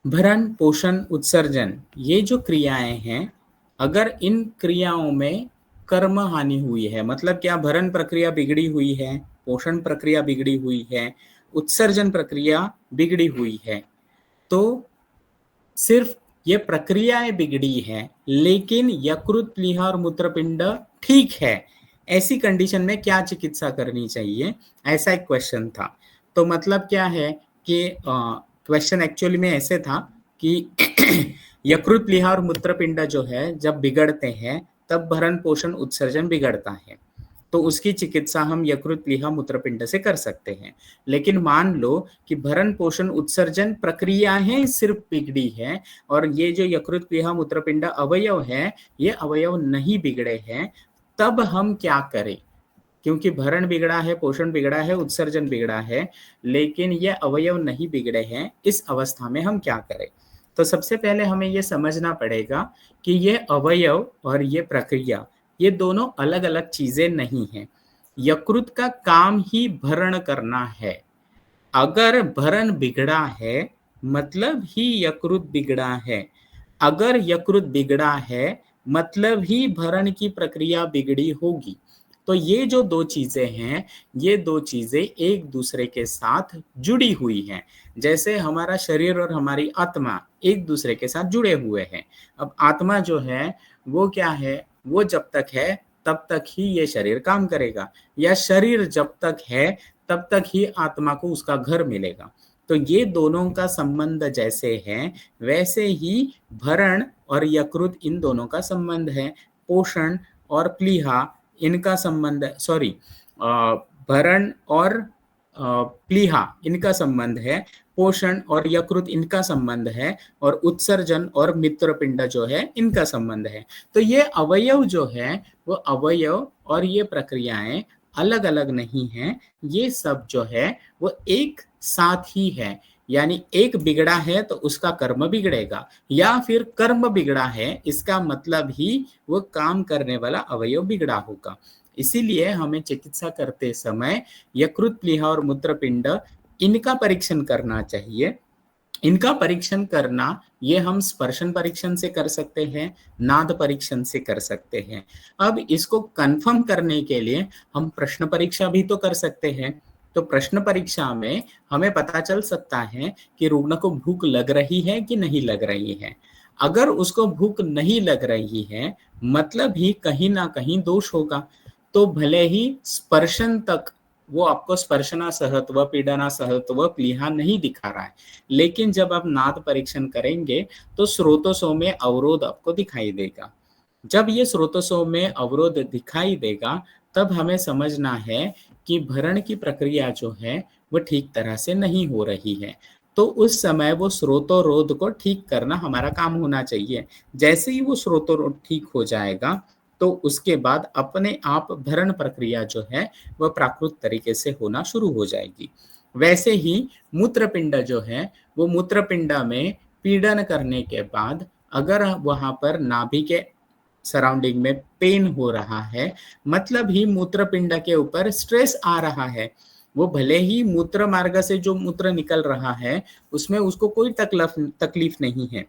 भरण, पोषण, उत्सर्जन ये जो क्रियाएं हैं, अगर इन क्रियाओं में कर्म हानि हुई है, मतलब क्या भरण प्रक्रिया बिगड़ी हुई है, पोषण प्रक्रिया बिगड़ी हुई है, उत्सर्जन प्रक्रिया बिगड़ी हुई है, तो सिर्फ ये प्रक्रियाएं बिगड़ी हैं, लेकिन यकृत, प्लीहा और मूत्रपिंड ठीक है, ऐसी कंडीशन में क्या चिकित्सा करनी चाहिए, ऐसा एक क्वेश्चन था। तो मतलब क्या है कि क्वेश्चन एक्चुअली में ऐसे था कि यकृत, प्लीहा और मूत्रपिंड जो है जब बिगड़ते हैं, तब भरण, पोषण, उत्सर्जन बिगड़ता है। तो उसकी चिकित्सा हम यकृत, प्लीहा, मूत्रपिंड से कर सकते हैं। लेकिन मान लो कि भरण, पोषण, उत्सर्जन प्रक्रियाएं सिर्फ बिगड़ी है, और ये जो यकृत, प्लीहा, मूत्रपिंड अवयव है, ये अवयव नहीं बिगड़े हैं, तब हम क्या करें? क्योंकि भरण बिगड़ा है, पोषण बिगड़ा है, उत्सर्जन बिगड़ा है, लेकिन ये अवयव नहीं बिगड़े हैं, इस अवस्था में हम क्या करें? तो सबसे पहले हमें ये समझना पड़ेगा कि ये अवयव और ये प्रक्रिया, ये दोनों अलग अलग चीजें नहीं हैं। यकृत का काम ही भरण करना है। अगर भरण बिगड़ा है, मतलब ही यकृत बिगड़ा है। अगर यकृत बिगड़ा है, मतलब ही भरण की प्रक्रिया बिगड़ी होगी। तो ये जो दो चीजें हैं, ये दो चीजें एक दूसरे के साथ जुड़ी हुई हैं। जैसे हमारा शरीर और हमारी आत्मा एक दूसरे के साथ जुड़े हुए हैं। अब आत्मा जो है वो क्या है, वो जब तक है तब तक ही ये शरीर काम करेगा, या शरीर जब तक है तब तक ही आत्मा को उसका घर मिलेगा। तो ये दोनों का संबंध जैसे है, वैसे ही भरण और यकृत इन दोनों का संबंध है। पोषण और प्लीहा इनका संबंध, सॉरी, भरण और प्लीहा इनका संबंध है, पोषण और यकृत इनका संबंध है, और उत्सर्जन और मूत्रपिंड जो है इनका संबंध है। तो ये अवयव जो है, वो अवयव और ये प्रक्रियाएं अलग अलग नहीं हैं, ये सब जो है वो एक साथ ही है। यानी एक बिगड़ा है तो उसका कर्म बिगड़ेगा, या फिर कर्म बिगड़ा है इसका मतलब ही वो काम करने वाला अवयव बिगड़ा होगा। इसीलिए हमें चिकित्सा करते समय यकृत, प्लीहा और मूत्रपिंड इनका परीक्षण करना चाहिए। इनका परीक्षण करना ये हम स्पर्शन परीक्षण से कर सकते हैं, नाद परीक्षण से कर सकते हैं। अब इसको कंफर्म करने के लिए हम प्रश्न परीक्षा भी तो कर सकते हैं। तो प्रश्न परीक्षा में हमें पता चल सकता है कि रुग्ण को भूख लग रही है कि नहीं लग रही है। अगर उसको भूख नहीं लग रही है, मतलब ही कहीं ना कहीं दोष होगा। तो भले ही स्पर्शन तक वो आपको स्पर्शना सहत्व, पीडना सहत्व, प्लीहा नहीं दिखा रहा है, लेकिन जब आप नाद परीक्षण करेंगे तो स्रोतोसों में अवरोध आपको दिखाई देगा। जब ये स्रोतोसों में अवरोध दिखाई देगा, तब हमें समझना है कि भरण की प्रक्रिया जो है वो ठीक तरह से नहीं हो रही है। तो उस समय वो स्रोतोरोध को ठीक करना हमारा काम होना चाहिए। जैसे ही वो स्रोतोरोध ठीक हो जाएगा, तो उसके बाद अपने आप भरण प्रक्रिया जो है वह प्राकृत तरीके से होना शुरू हो जाएगी। वैसे ही मूत्रपिंड जो है, वो मूत्रपिंड में पीड़न करने के बाद अगर वहां पर नाभि के सराउंडिंग में पेन हो रहा है, मतलब ही मूत्रपिंड के ऊपर स्ट्रेस आ रहा है। वो भले ही मूत्र मार्ग से जो मूत्र निकल रहा है उसमें उसको कोई तकलीफ नहीं है,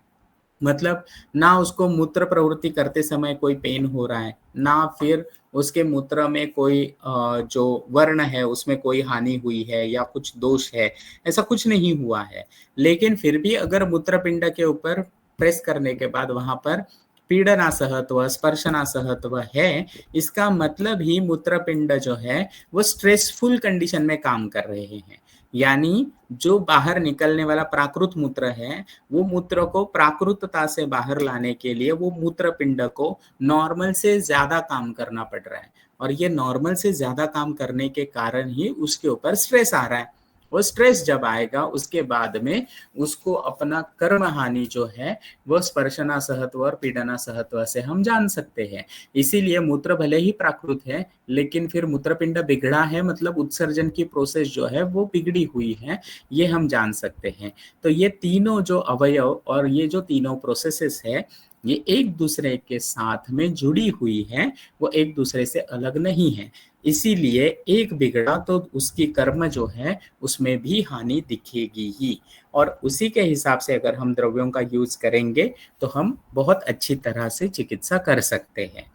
मतलब ना उसको मूत्र प्रवृत्ति करते समय कोई पेन हो रहा है, ना फिर उसके मूत्र में कोई जो वर्ण है उसमें कोई हानि हुई है या कुछ दोष है, ऐसा कुछ नहीं हुआ है। लेकिन फिर भी अगर मूत्रपिंड के ऊपर प्रेस करने के बाद वहां पर पीड़ना सहत्व, स्पर्शना सहत्व है, इसका मतलब ही मूत्रपिंड जो है वो स्ट्रेसफुल कंडीशन में काम कर रहे हैं। यानी जो बाहर निकलने वाला प्राकृत मूत्र है, वो मूत्र को प्राकृतता से बाहर लाने के लिए वो मूत्रपिंड को नॉर्मल से ज्यादा काम करना पड़ रहा है, और ये नॉर्मल से ज्यादा काम करने के कारण ही उसके ऊपर स्ट्रेस आ रहा है। वो स्ट्रेस जब आएगा उसके बाद में उसको अपना कर्म हानि जो है वो स्पर्शना सहत्व और पीडना सहत्व से हम जान सकते हैं। इसीलिए मूत्र भले ही प्राकृत है, लेकिन फिर मूत्रपिंड बिगड़ा है, मतलब उत्सर्जन की प्रोसेस जो है वो बिगड़ी हुई है, ये हम जान सकते हैं। तो ये तीनों जो अवयव और ये जो तीनों प्रोसेसेस है, ये एक दूसरे के साथ में जुड़ी हुई हैं, वो एक दूसरे से अलग नहीं है। इसीलिए एक बिगड़ा तो उसकी कर्म जो है उसमें भी हानि दिखेगी ही, और उसी के हिसाब से अगर हम द्रव्यों का यूज करेंगे तो हम बहुत अच्छी तरह से चिकित्सा कर सकते हैं।